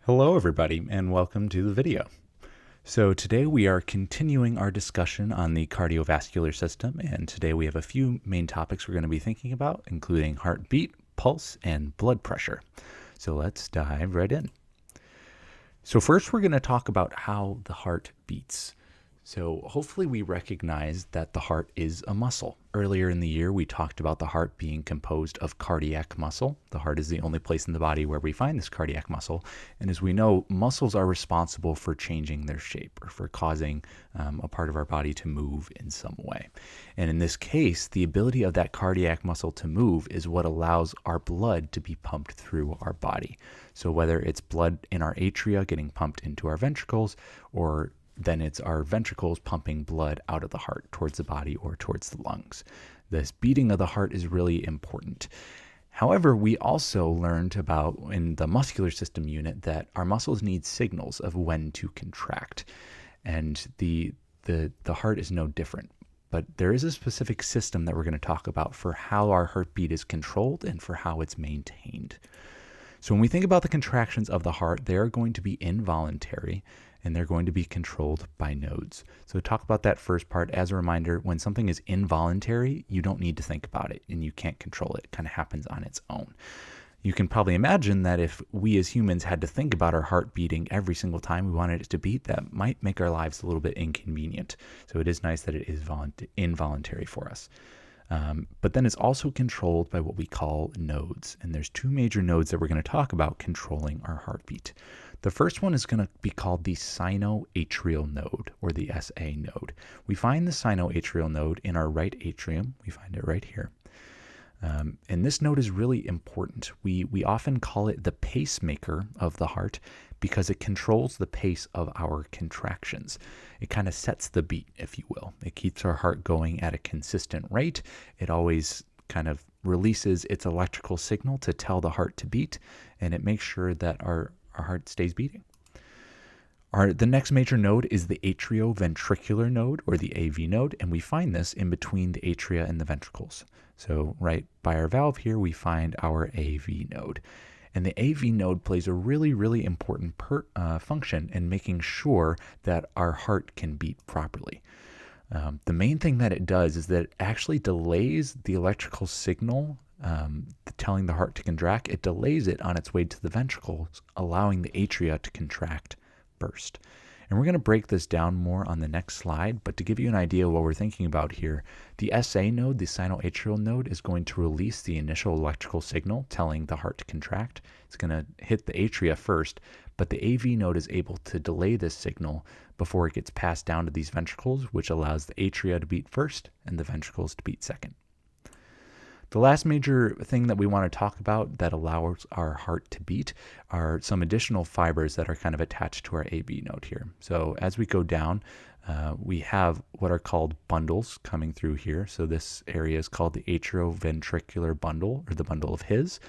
Hello everybody and welcome to the video. So today we are continuing our discussion on the cardiovascular system, and today we have a few main topics we're going to be thinking about, including heartbeat, pulse, and blood pressure. So let's dive right in. So first we're going to talk about how the heart beats. So hopefully we recognize that the heart is a muscle. Earlier in the year, we talked about the heart being composed of cardiac muscle. The heart is the only place in the body where we find this cardiac muscle. And as we know, muscles are responsible for changing their shape or for causing a part of our body to move in some way. And in this case, the ability of that cardiac muscle to move is what allows our blood to be pumped through our body. So whether it's blood in our atria getting pumped into our ventricles, or then it's our ventricles pumping blood out of the heart towards the body or towards the lungs. This beating of the heart is really important. However, we also learned about in the muscular system unit that our muscles need signals of when to contract. And the heart is no different. But there is a specific system that we're going to talk about for how our heartbeat is controlled and for how it's maintained. So when we think about the contractions of the heart, they are going to be involuntary and they're going to be controlled by nodes. So talk about that first part. As a reminder, when something is involuntary, you don't need to think about it and you can't control it. It kind of happens on its own. You can probably imagine that if we as humans had to think about our heart beating every single time we wanted it to beat, that might make our lives a little bit inconvenient. So it is nice that it is involuntary for us. But then it's also controlled by what we call nodes. And there's two major nodes that we're going to talk about controlling our heartbeat. The first one is going to be called the sinoatrial node, or the SA node. We find the sinoatrial node in our right atrium. We find it right here. And this node is really important. We often call it the pacemaker of the heart because it controls the pace of our contractions. It kind of sets the beat, if you will. It keeps our heart going at a consistent rate. It always kind of releases its electrical signal to tell the heart to beat, and it makes sure that our heart stays beating. The next major node is the atrioventricular node, or the AV node, and we find this in between the atria and the ventricles. So right by our valve here, we find our AV node. And the AV node plays a really, really important function in making sure that our heart can beat properly. The main thing that it does is that it actually delays the electrical signal telling the heart to contract. It delays it on its way to the ventricles, allowing the atria to contract first. And we're going to break this down more on the next slide, but to give you an idea of what we're thinking about here, the SA node, the sinoatrial node, is going to release the initial electrical signal telling the heart to contract. It's going to hit the atria first, but the AV node is able to delay this signal before it gets passed down to these ventricles, which allows the atria to beat first and the ventricles to beat second. The last major thing that we want to talk about that allows our heart to beat are some additional fibers that are kind of attached to our AV node here. So as we go down, we have what are called bundles coming through here. So this area is called the atrioventricular bundle, or the bundle of His.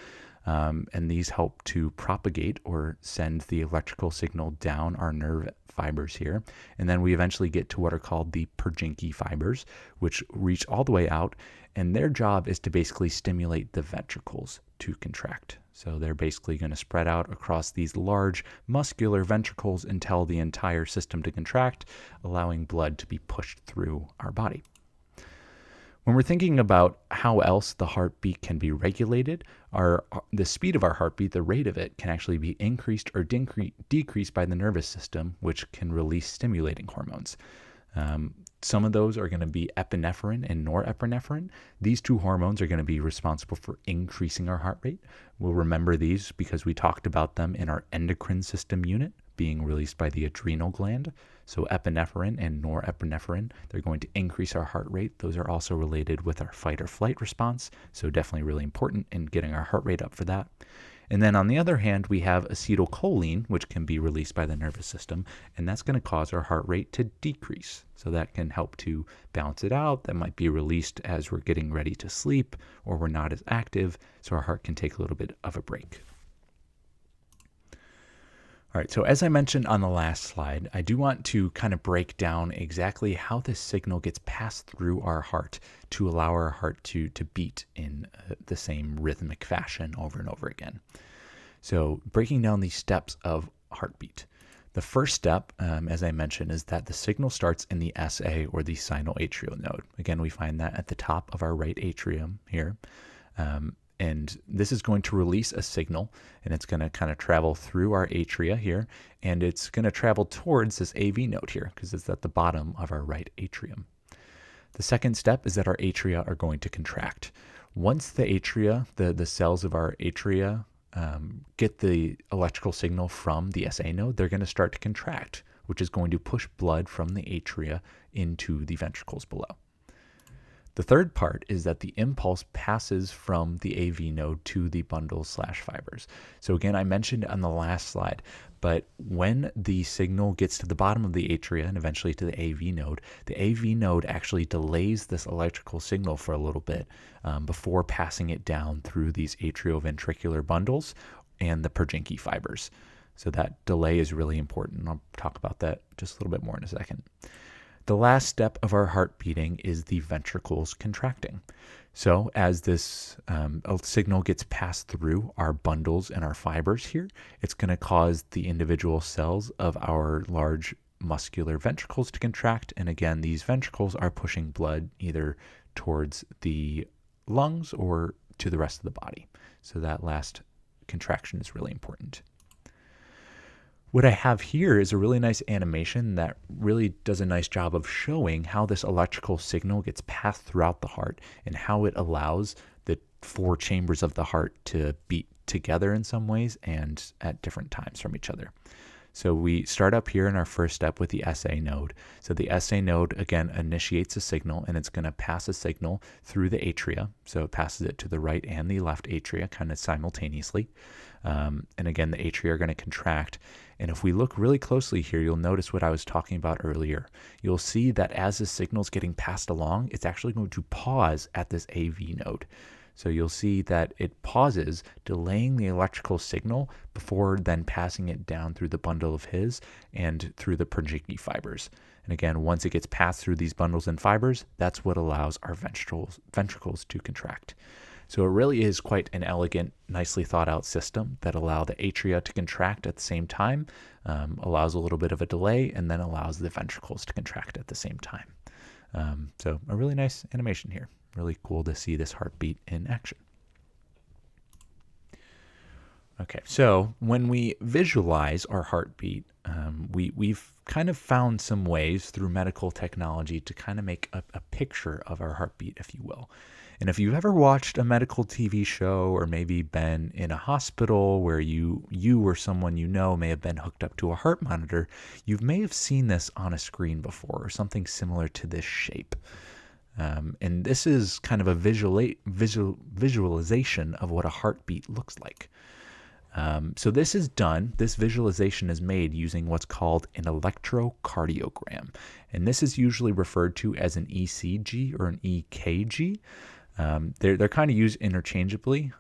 And these help to propagate or send the electrical signal down our nerve fibers here. And then we eventually get to what are called the Purkinje fibers, which reach all the way out. And their job is to basically stimulate the ventricles to contract. So they're basically going to spread out across these large muscular ventricles and tell the entire system to contract, allowing blood to be pushed through our body. When we're thinking about how else the heartbeat can be regulated, the speed of our heartbeat, the rate of it, can actually be increased or decreased by the nervous system, which can release stimulating hormones. Some of those are going to be epinephrine and norepinephrine. These two hormones are going to be responsible for increasing our heart rate. We'll remember these because we talked about them in our endocrine system unit being released by the adrenal gland. So epinephrine and norepinephrine, they're going to increase our heart rate. Those are also related with our fight or flight response. So definitely really important in getting our heart rate up for that. And then on the other hand, we have acetylcholine, which can be released by the nervous system, and that's going to cause our heart rate to decrease. So that can help to balance it out. That might be released as we're getting ready to sleep or we're not as active, so our heart can take a little bit of a break. All right, so as I mentioned on the last slide, I do want to kind of break down exactly how this signal gets passed through our heart to allow our heart to beat in the same rhythmic fashion over and over again. So breaking down these steps of heartbeat. The first step, as I mentioned, is that the signal starts in the SA, or the sinoatrial node. Again, we find that at the top of our right atrium here. And this is going to release a signal, and it's going to kind of travel through our atria here, and it's going to travel towards this AV node here because it's at the bottom of our right atrium. The second step is that our atria are going to contract. Once the atria, the cells of our atria, get the electrical signal from the SA node, they're going to start to contract, which is going to push blood from the atria into the ventricles below. The third part is that the impulse passes from the AV node to the bundles/fibers. So again, I mentioned on the last slide, but when the signal gets to the bottom of the atria and eventually to the AV node actually delays this electrical signal for a little bit before passing it down through these atrioventricular bundles and the Purkinje fibers. So that delay is really important. I'll talk about that just a little bit more in a second. The last step of our heart beating is the ventricles contracting. So as this signal gets passed through our bundles and our fibers here, it's going to cause the individual cells of our large muscular ventricles to contract. And again, these ventricles are pushing blood either towards the lungs or to the rest of the body. So that last contraction is really important. What I have here is a really nice animation that really does a nice job of showing how this electrical signal gets passed throughout the heart and how it allows the 4 chambers of the heart to beat together in some ways and at different times from each other. So we start up here in our first step with the SA node. So the SA node, again, initiates a signal, and it's going to pass a signal through the atria. So it passes it to the right and the left atria kind of simultaneously. And again, the atria are going to contract. And if we look really closely here, you'll notice what I was talking about earlier. You'll see that as the signal is getting passed along, it's actually going to pause at this AV node. So you'll see that it pauses, delaying the electrical signal before then passing it down through the bundle of his and through the Purkinje fibers. And again, once it gets passed through these bundles and fibers, that's what allows our ventricles to contract. So it really is quite an elegant, nicely thought out system that allows the atria to contract at the same time, allows a little bit of a delay, and then allows the ventricles to contract at the same time. So a really nice animation here. Really cool to see this heartbeat in action. Okay, so when we visualize our heartbeat, we've kind of found some ways through medical technology to kind of make a picture of our heartbeat, if you will. And if you've ever watched a medical TV show or maybe been in a hospital where you or someone you know may have been hooked up to a heart monitor, you may have seen this on a screen before, or something similar to this shape. And this is kind of a visualization of what a heartbeat looks like. So this visualization is made using what's called an electrocardiogram. And this is usually referred to as an ECG or an EKG. They're kind of used interchangeably.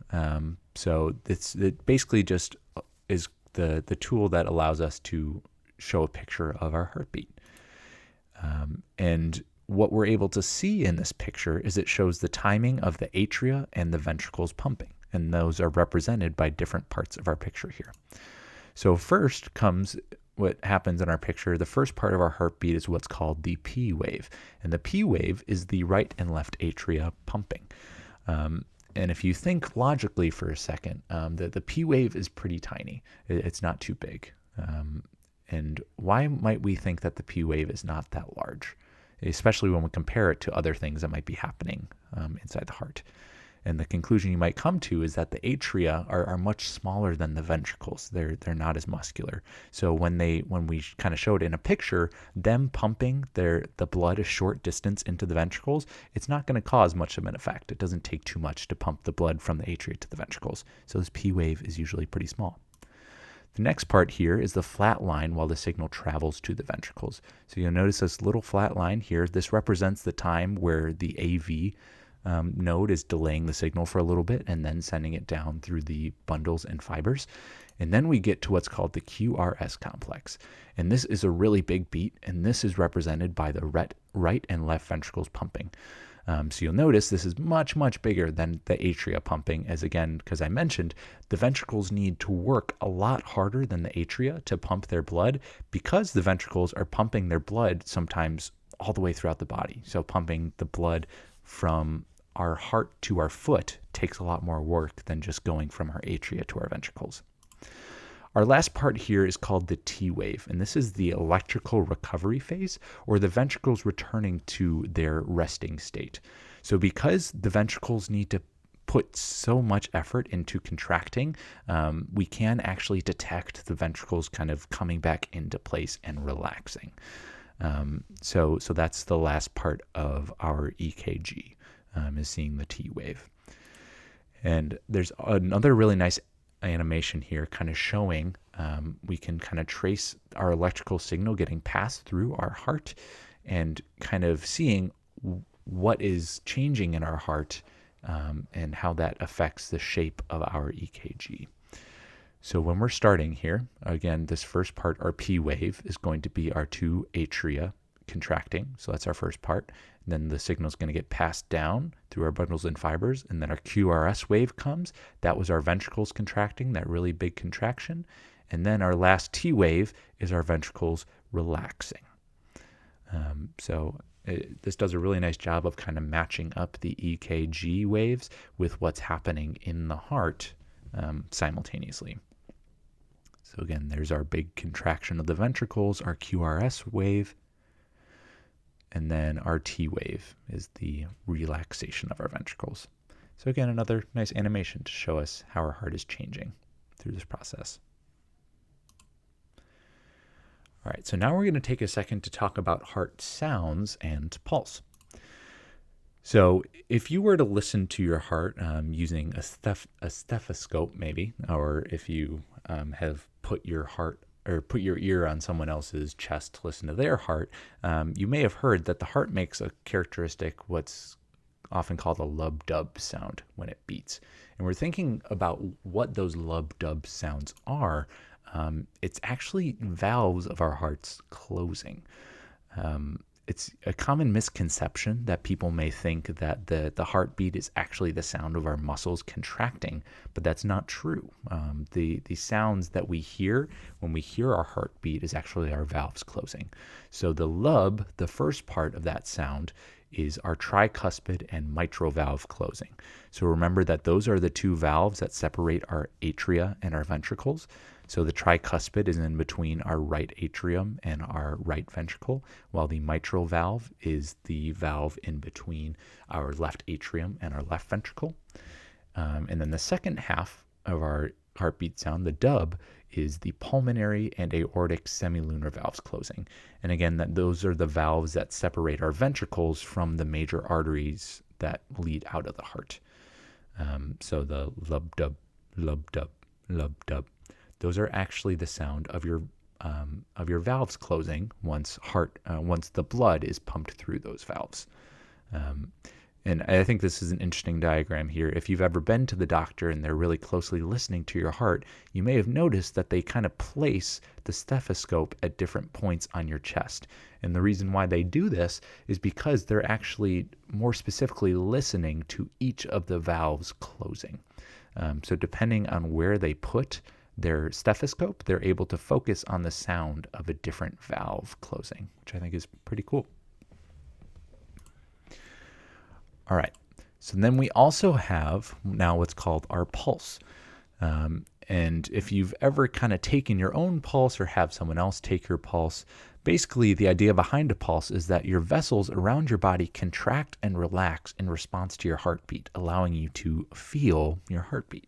So it basically just is the tool that allows us to show a picture of our heartbeat. And what we're able to see in this picture is it shows the timing of the atria and the ventricles pumping, and those are represented by different parts of our picture here. So first comes what happens in our picture. The first part of our heartbeat is what's called the P wave, and the P wave is the right and left atria pumping. And if you think logically for a second, the P wave is pretty tiny. It's not too big. And why might we think that the P wave is not that large? Especially when we compare it to other things that might be happening inside the heart. And the conclusion you might come to is that the atria are much smaller than the ventricles. They're not as muscular. So when we kind of showed it in a picture, them pumping the blood a short distance into the ventricles, it's not going to cause much of an effect. It doesn't take too much to pump the blood from the atria to the ventricles. So this P wave is usually pretty small. The next part here is the flat line while the signal travels to the ventricles. So you'll notice this little flat line here. This represents the time where the AV node is delaying the signal for a little bit and then sending it down through the bundles and fibers. And then we get to what's called the QRS complex. And this is a really big beat, and this is represented by the right and left ventricles pumping. So you'll notice this is much, much bigger than the atria pumping, as again, because I mentioned, the ventricles need to work a lot harder than the atria to pump their blood, because the ventricles are pumping their blood sometimes all the way throughout the body. So pumping the blood from our heart to our foot takes a lot more work than just going from our atria to our ventricles. Our last part here is called the T wave, and this is the electrical recovery phase, or the ventricles returning to their resting state. So because the ventricles need to put so much effort into contracting, we can actually detect the ventricles kind of coming back into place and relaxing. So that's the last part of our EKG, is seeing the T wave. And there's another really nice animation here kind of showing we can kind of trace our electrical signal getting passed through our heart and kind of seeing what is changing in our heart and how that affects the shape of our EKG. So when we're starting here, again, this first part, our P wave, is going to be our two atria contracting. So that's our first part. And then the signal is going to get passed down through our bundles and fibers. And then our QRS wave comes. That was our ventricles contracting, that really big contraction. And then our last T wave is our ventricles relaxing. This does a really nice job of kind of matching up the EKG waves with what's happening in the heart simultaneously. So again, there's our big contraction of the ventricles, our QRS wave, and then our T wave is the relaxation of our ventricles. So again, another nice animation to show us how our heart is changing through this process. All right, so now we're going to take a second to talk about heart sounds and pulse. So if you were to listen to your heart using a stethoscope maybe, or if you have put your heart or put your ear on someone else's chest to listen to their heart, you may have heard that the heart makes a characteristic, what's often called a lub-dub sound when it beats. And we're thinking about what those lub-dub sounds are. It's actually valves of our hearts closing. It's a common misconception that people may think that the heartbeat is actually the sound of our muscles contracting, but that's not true. The sounds that we hear when we hear our heartbeat is actually our valves closing. So the lub, the first part of that sound, is our tricuspid and mitral valve closing. So remember that those are the two valves that separate our atria and our ventricles. So the tricuspid is in between our right atrium and our right ventricle, while the mitral valve is the valve in between our left atrium and our left ventricle. And then the second half of our heartbeat sound, the dub, is the pulmonary and aortic semilunar valves closing. And again, those are the valves that separate our ventricles from the major arteries that lead out of the heart. So the lub-dub, lub-dub, lub-dub. Those are actually the sound of your valves closing once the blood is pumped through those valves. And I think this is an interesting diagram here. If you've ever been to the doctor and they're really closely listening to your heart, you may have noticed that they kind of place the stethoscope at different points on your chest. And the reason why they do this is because they're actually more specifically listening to each of the valves closing. So depending on where they put their stethoscope, they're able to focus on the sound of a different valve closing, which I think is pretty cool. All right, so then we also have now what's called our pulse. And if you've ever kind of taken your own pulse or have someone else take your pulse, basically the idea behind a pulse is that your vessels around your body contract and relax in response to your heartbeat, allowing you to feel your heartbeat.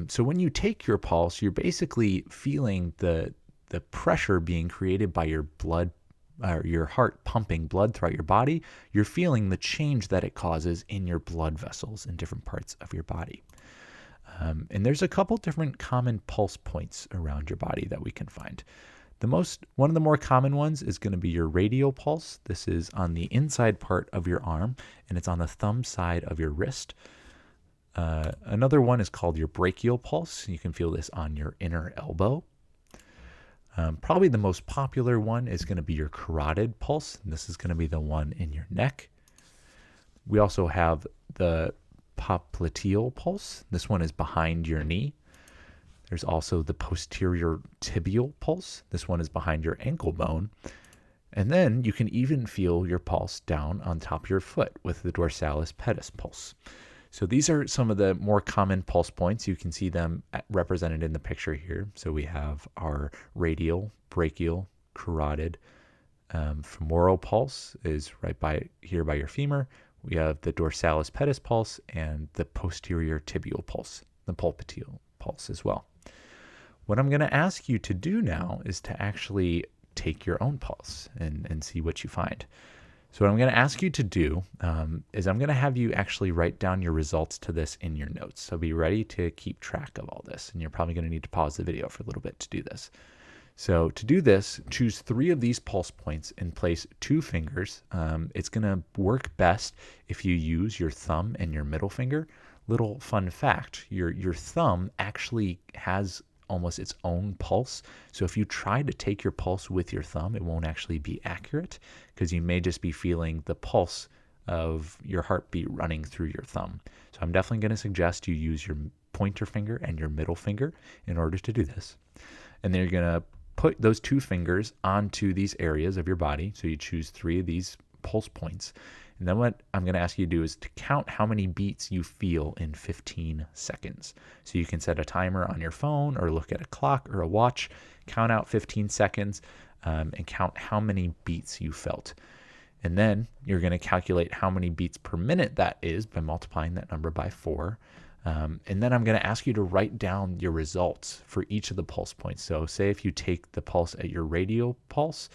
So when you take your pulse, you're basically feeling the pressure being created by your blood, or your heart pumping blood throughout your body. You're feeling the change that it causes in your blood vessels in different parts of your body. And there's a couple different common pulse points around your body that we can find. One of the more common ones is going to be your radial pulse. This is on the inside part of your arm, and it's on the thumb side of your wrist. Another one is called your brachial pulse. You can feel this on your inner elbow. Probably the most popular one is going to be your carotid pulse. And this is going to be the one in your neck. We also have the popliteal pulse. This one is behind your knee. There's also the posterior tibial pulse. This one is behind your ankle bone. And then you can even feel your pulse down on top of your foot with the dorsalis pedis pulse. So these are some of the more common pulse points. You can see them represented in the picture here. So we have our radial, brachial, carotid, femoral pulse is right by here by your femur. We have the dorsalis pedis pulse and the posterior tibial pulse, the pulpiteal pulse as well. What I'm going to ask you to do now is to actually take your own pulse and see what you find. So what I'm going to ask you to do is I'm going to have you actually write down your results to this in your notes. So be ready to keep track of all this. And you're probably going to need to pause the video for a little bit to do this. So to do this, choose 3 of these pulse points and place 2 fingers. It's going to work best if you use your thumb and your middle finger. Little fun fact, your thumb actually has almost its own pulse. So if you try to take your pulse with your thumb, it won't actually be accurate because you may just be feeling the pulse of your heartbeat running through your thumb. So I'm definitely going to suggest you use your pointer finger and your middle finger in order to do this. And then you're going to put those 2 fingers onto these areas of your body. So you choose 3 of these pulse points. And then what I'm going to ask you to do is to count how many beats you feel in 15 seconds. So you can set a timer on your phone or look at a clock or a watch, count out 15 seconds, and count how many beats you felt. And then you're going to calculate how many beats per minute that is by multiplying that number by 4. And then I'm going to ask you to write down your results for each of the pulse points. So say if you take the pulse at your radial pulse,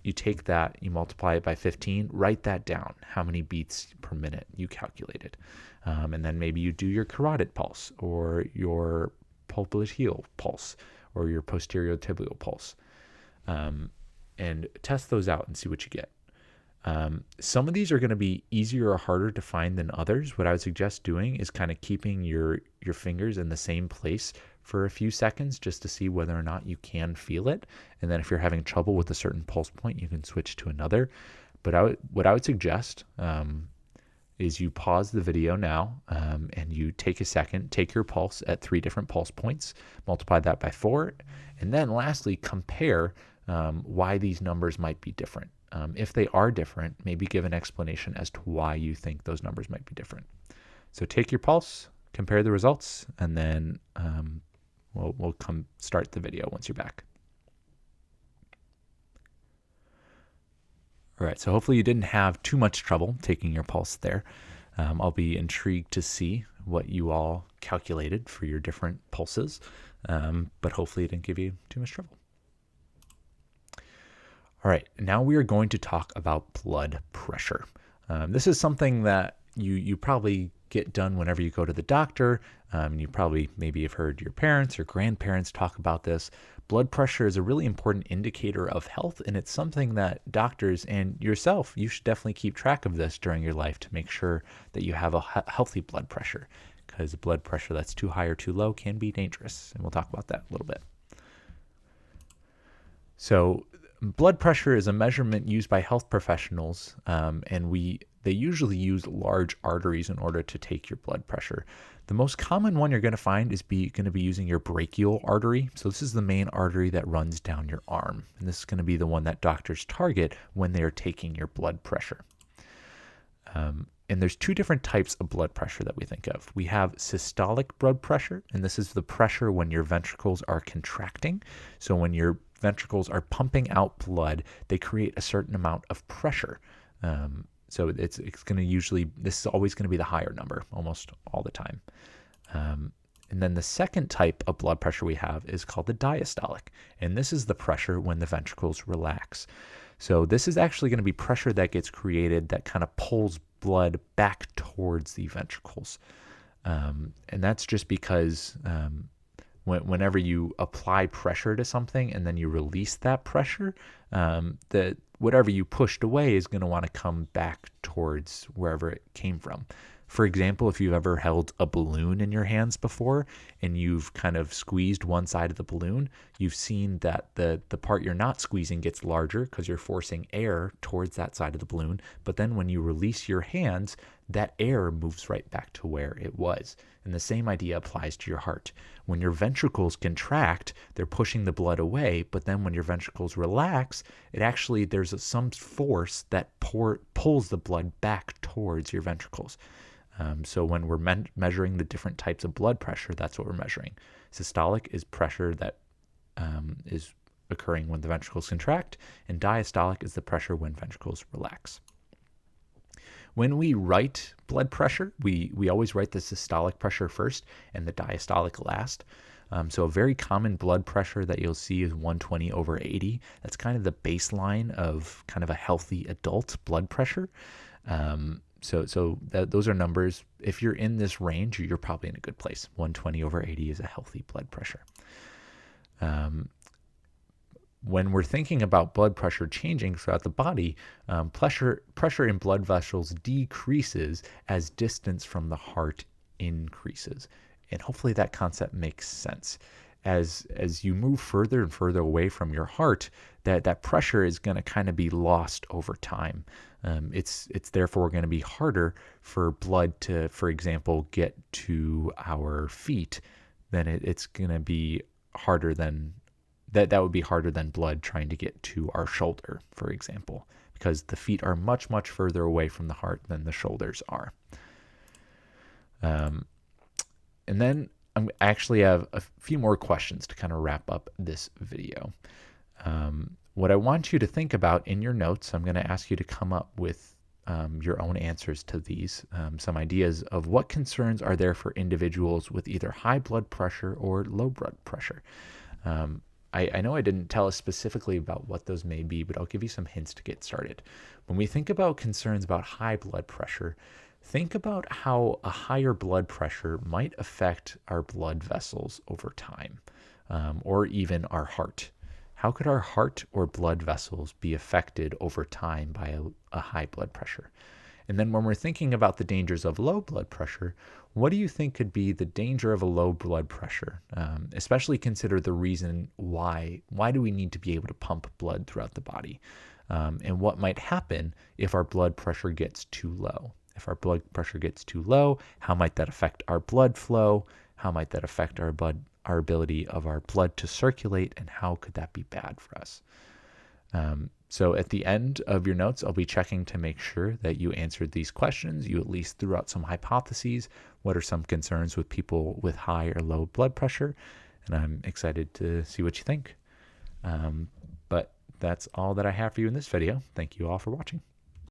you take that, you multiply it by 15, write that down, how many beats per minute you calculated. And then maybe you do your carotid pulse or your popliteal pulse or your posterior tibial pulse, and test those out and see what you get. Some of these are going to be easier or harder to find than others. What I would suggest doing is kind of keeping your fingers in the same place for a few seconds just to see whether or not you can feel it. And then if you're having trouble with a certain pulse point, you can switch to another. But what I would suggest is you pause the video now and you take a second, take your pulse at 3 different pulse points, multiply that by 4, and then lastly compare why these numbers might be different. If they are different, maybe give an explanation as to why you think those numbers might be different. So take your pulse, compare the results, and then we'll come start the video once you're back. All right, so hopefully you didn't have too much trouble taking your pulse there. I'll be intrigued to see what you all calculated for your different pulses, but hopefully it didn't give you too much trouble. All right, now we are going to talk about blood pressure. This is something that you probably get done whenever you go to the doctor. You probably maybe have heard your parents or grandparents talk about this. Blood pressure is a really important indicator of health, and it's something that doctors and yourself, you should definitely keep track of this during your life to make sure that you have a healthy blood pressure, because blood pressure that's too high or too low can be dangerous, and we'll talk about that a little bit. So blood pressure is a measurement used by health professionals, and they usually use large arteries in order to take your blood pressure. The most common one you're going to find is going to be using your brachial artery. So this is the main artery that runs down your arm, and this is going to be the one that doctors target when they are taking your blood pressure. And there's 2 different types of blood pressure that we think of. We have systolic blood pressure, and this is the pressure when your ventricles are contracting. So when your ventricles are pumping out blood, they create a certain amount of pressure. So it's going to usually, this is always going to be the higher number almost all the time. And then the second type of blood pressure we have is called the diastolic. And this is the pressure when the ventricles relax. So this is actually going to be pressure that gets created that kind of pulls blood back towards the ventricles. And that's just because whenever you apply pressure to something and then you release that pressure, whatever you pushed away is going to want to come back towards wherever it came from. For example, if you've ever held a balloon in your hands before and you've kind of squeezed one side of the balloon, you've seen that the part you're not squeezing gets larger because you're forcing air towards that side of the balloon. But then when you release your hands, that air moves right back to where it was. And the same idea applies to your heart. When your ventricles contract, they're pushing the blood away, but then when your ventricles relax, there's some force that pulls the blood back towards your ventricles. So when we're measuring the different types of blood pressure, that's what we're measuring. Systolic is pressure that is occurring when the ventricles contract, and diastolic is the pressure when ventricles relax. When we write blood pressure, we always write the systolic pressure first and the diastolic last. So a very common blood pressure that you'll see is 120/80. That's kind of the baseline of kind of a healthy adult blood pressure. Those are numbers. If you're in this range, you're probably in a good place. 120/80 is a healthy blood pressure. When we're thinking about blood pressure changing throughout the body, pressure in blood vessels decreases as distance from the heart increases. And hopefully that concept makes sense. As you move further and further away from your heart, that pressure is going to kind of be lost over time. It's therefore going to be harder for blood to, for example, get to our feet. Then it's going to be harder than that would be harder than blood trying to get to our shoulder, for example, because the feet are much, much further away from the heart than the shoulders are. And then I actually have a few more questions to kind of wrap up this video. What I want you to think about in your notes, I'm going to ask you to come up with your own answers to these, some ideas of what concerns are there for individuals with either high blood pressure or low blood pressure. I know I didn't tell us specifically about what those may be, but I'll give you some hints to get started. When we think about concerns about high blood pressure, think about how a higher blood pressure might affect our blood vessels over time, or even our heart. How could our heart or blood vessels be affected over time by a high blood pressure? And then when we're thinking about the dangers of low blood pressure, what do you think could be the danger of a low blood pressure? Especially consider the reason why. Why do we need to be able to pump blood throughout the body? And what might happen if our blood pressure gets too low? If our blood pressure gets too low, how might that affect our blood flow? How might that affect our ability of our blood to circulate? And how could that be bad for us? So at the end of your notes, I'll be checking to make sure that you answered these questions. You at least threw out some hypotheses. What are some concerns with people with high or low blood pressure? And I'm excited to see what you think. But that's all that I have for you in this video. Thank you all for watching.